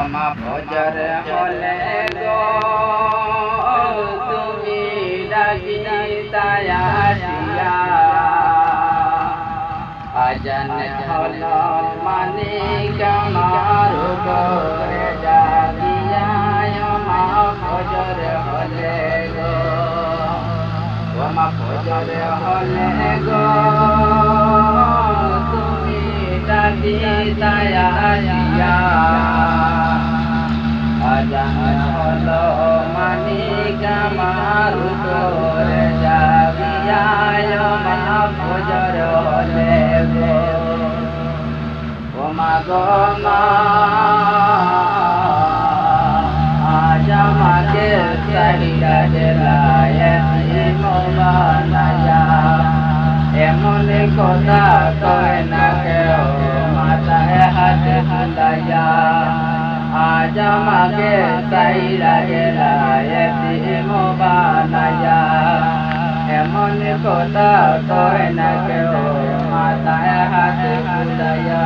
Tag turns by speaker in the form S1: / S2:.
S1: ওমা ফজর হলে গো তুমি ডাকিতায় আসিয়া আজান হলো মালিক আমার ঘরে জাগিয়া ওমা ফজর হলে গো ওমা ফজর হলে গো তুমি ডাকিতায় আসিয়া আজান হলো মালিক আমার ঘরে জাগিয়া ওমা ফজর হলে গো ওমা গো মা আজ আমাকে ছাড়িয়া গেলায় বানায়া এমন কথা কয় না কেউ মাথায় হাত বুলাইয়া আজ আমাকে ছাড়িয়া গেলায় বানায়া এমন কথা কয় না কেউ মাথায় হাত বুলাইয়া